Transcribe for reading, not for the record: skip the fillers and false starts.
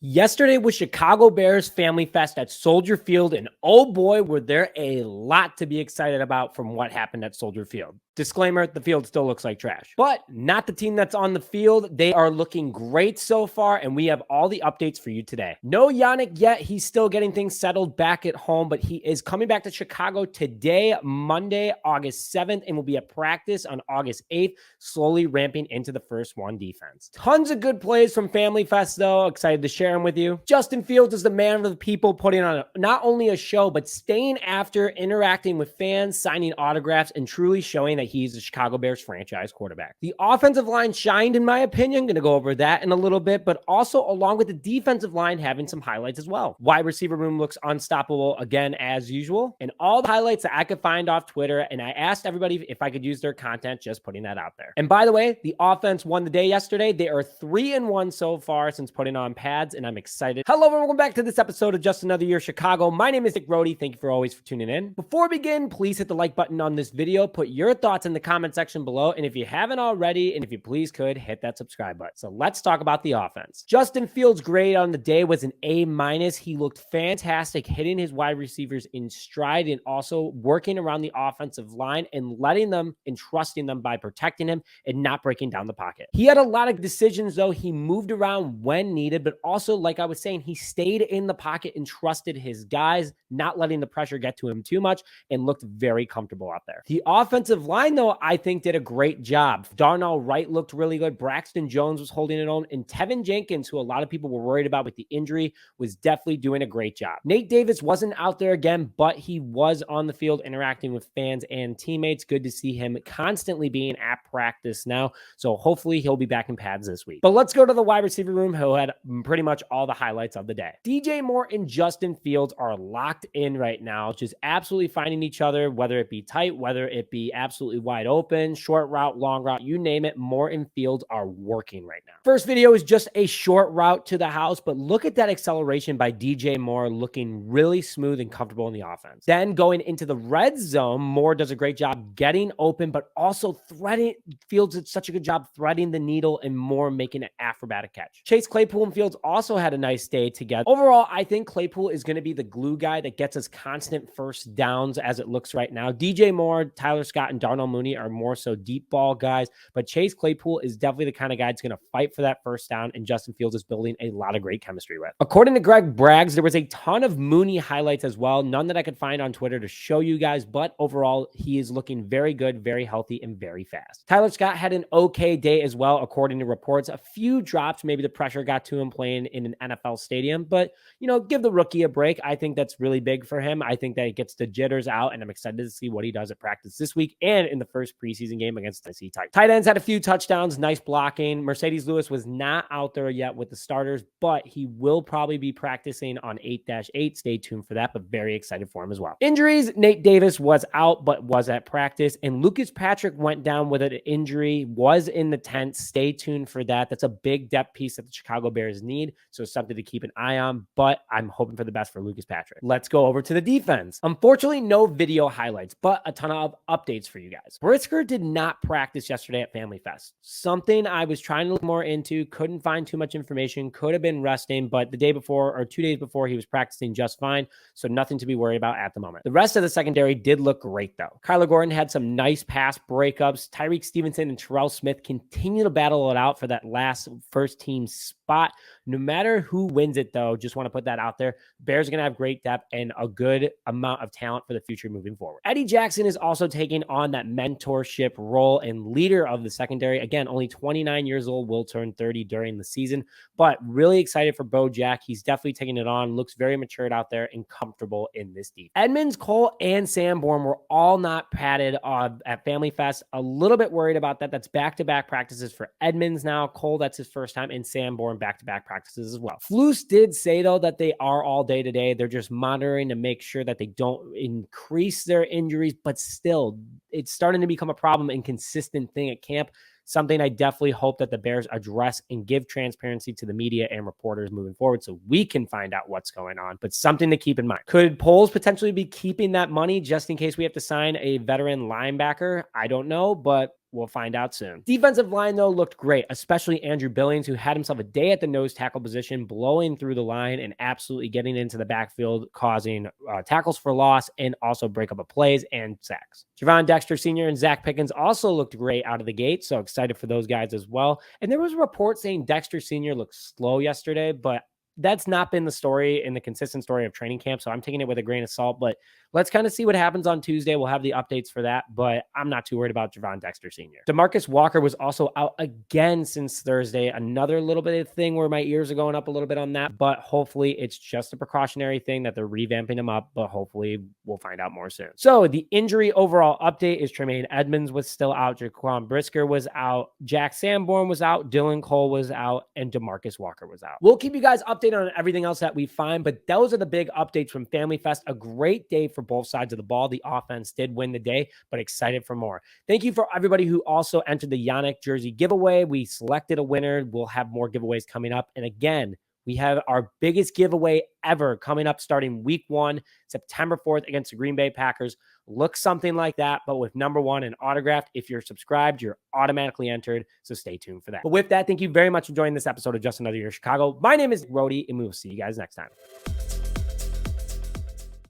Yesterday was Chicago Bears Family Fest at Soldier Field, and oh boy, were there a lot to be excited about from what happened at Soldier Field. Disclaimer, the field still looks like trash, but not the team that's on the field. They are looking great so far, and we have all the updates for you today. No Yannick yet. He's still getting things settled back at home, but he is coming back to Chicago today, Monday, August 7th, and will be at practice on August 8th, slowly ramping into the first one defense. Tons of good plays from Family Fest, though. Excited to share them with you. Justin Fields is the man of the people, putting on not only a show, but staying after, interacting with fans, signing autographs, and truly showing that he's the Chicago Bears franchise quarterback. The offensive line shined, in my opinion. Going to go over that in a little bit, but also along with the defensive line having some highlights as well. Wide receiver room looks unstoppable again, as usual. And all the highlights that I could find off Twitter, and I asked everybody if I could use their content, just putting that out there. And by the way, the offense won the day yesterday. They are 3-1 so far since putting on pads, and I'm excited. Hello, everyone. Welcome back to this episode of Just Another Year Chicago. My name is Nick Brody. Thank you for always for tuning in. Before we begin, please hit the like button on this video. Put your thoughts in the comment section below. And if you haven't already, and if you please could, hit that subscribe button. So let's talk about the offense. Justin Fields' grade on the day was an A-. He looked fantastic, hitting his wide receivers in stride and also working around the offensive line and letting them and trusting them by protecting him and not breaking down the pocket. He had a lot of decisions, though. He moved around when needed, but also, like I was saying, he stayed in the pocket and trusted his guys, not letting the pressure get to him too much, and looked very comfortable out there. The offensive line, though, I think did a great job. Darnell Wright looked really good. Braxton Jones was holding it on, and Tevin Jenkins, who a lot of people were worried about with the injury, was definitely doing a great job. Nate Davis wasn't out there again, but he was on the field interacting with fans and teammates. Good to see him constantly being at practice now, so hopefully he'll be back in pads this week. But let's go to the wide receiver room, who had pretty much all the highlights of the day. DJ Moore and Justin Fields are locked in right now, just absolutely finding each other, whether it be tight, whether it be absolutely wide open, short route, long route, you name it. Moore and Fields are working right now. First video is just a short route to the house, but look at that acceleration by DJ Moore, looking really smooth and comfortable in the offense. Then going into the red zone, Moore does a great job getting open, but also threading. Fields did such a good job threading the needle, and Moore making an acrobatic catch. Chase Claypool and Fields also had a nice day together. Overall, I think Claypool is going to be the glue guy that gets us constant first downs as it looks right now. DJ Moore, Tyler Scott, and Darnell Mooney are more so deep ball guys, but Chase Claypool is definitely the kind of guy that's going to fight for that first down, and Justin Fields is building a lot of great chemistry with. According to Greg Braggs, there was a ton of Mooney highlights as well, none that I could find on Twitter to show you guys, but overall, he is looking very good, very healthy, and very fast. Tyler Scott had an okay day as well, according to reports. A few drops, maybe the pressure got to him playing in an NFL stadium, but, you know, give the rookie a break. I think that's really big for him. I think that he gets the jitters out, and I'm excited to see what he does at practice this week and in the first preseason game against Tennessee Titans. Tight ends had a few touchdowns, nice blocking. Mercedes Lewis was not out there yet with the starters, but he will probably be practicing on 8-8. Stay tuned for that, but very excited for him as well. Injuries, Nate Davis was out, but was at practice, and Lucas Patrick went down with an injury, was in the tent. Stay tuned for that. That's a big depth piece that the Chicago Bears need, so something to keep an eye on, but I'm hoping for the best for Lucas Patrick. Let's go over to the defense. Unfortunately, no video highlights, but a ton of updates for you guys. Brisker did not practice yesterday at Family Fest. Something I was trying to look more into, couldn't find too much information, could have been resting, but the day before or 2 days before, he was practicing just fine, so nothing to be worried about at the moment. The rest of the secondary did look great, though. Kyler Gordon had some nice pass breakups. Tyreek Stevenson and Terrell Smith continue to battle it out for that last first team spot. No matter who wins it, though, just want to put that out there. Bears are going to have great depth and a good amount of talent for the future moving forward. Eddie Jackson is also taking on that mentorship role and leader of the secondary. Again, only 29 years old, will turn 30 during the season, but really excited for Bo Jack. He's definitely taking it on, looks very matured out there and comfortable in this deep. Edmonds, Cole, and Sanborn were all not padded at Family Fest. A little bit worried about that. That's back-to-back practices for Edmonds now. Cole, that's his first time, and Sanborn back-to-back practices as well. Flus did say, though, that they are all day today. They're just monitoring to make sure that they don't increase their injuries, but still, it's starting to become a problem and consistent thing at camp. Something I definitely hope that the Bears address and give transparency to the media and reporters moving forward so we can find out what's going on, but something to keep in mind. Could Poles potentially be keeping that money just in case we have to sign a veteran linebacker? I don't know, but We'll find out soon. Defensive line, though, looked great, especially Andrew Billings, who had himself a day at the nose tackle position, blowing through the line and absolutely getting into the backfield, causing tackles for loss and also breakup of plays and sacks. Javon Dexter Sr. and Zach Pickens also looked great out of the gate, so excited for those guys as well. And there was a report saying Dexter Sr. looked slow yesterday, but that's not been the story and the consistent story of training camp. So I'm taking it with a grain of salt, but let's kind of see what happens on Tuesday. We'll have the updates for that, but I'm not too worried about Javon Dexter Sr. DeMarcus Walker was also out again since Thursday. Another little bit of thing where my ears are going up a little bit on that, but hopefully it's just a precautionary thing that they're revamping him up, but hopefully we'll find out more soon. So the injury overall update is Tremaine Edmonds was still out. Jaquan Brisker was out. Jack Sanborn was out. Dylan Cole was out, and DeMarcus Walker was out. We'll keep you guys updated on everything else that we find, but those are the big updates from Family Fest. A great day for both sides of the ball. The offense did win the day, but excited for more. Thank you for everybody who also entered the Yannick jersey giveaway. We selected a winner. We'll have more giveaways coming up. And again, we have our biggest giveaway ever coming up starting week 1, September 4th against the Green Bay Packers. Look something like that, but with number 1 and autographed. If you're subscribed, you're automatically entered, so stay tuned for that. But with that, thank you very much for joining this episode of Just Another Year Chicago. My name is Rody, and we will see you guys next time.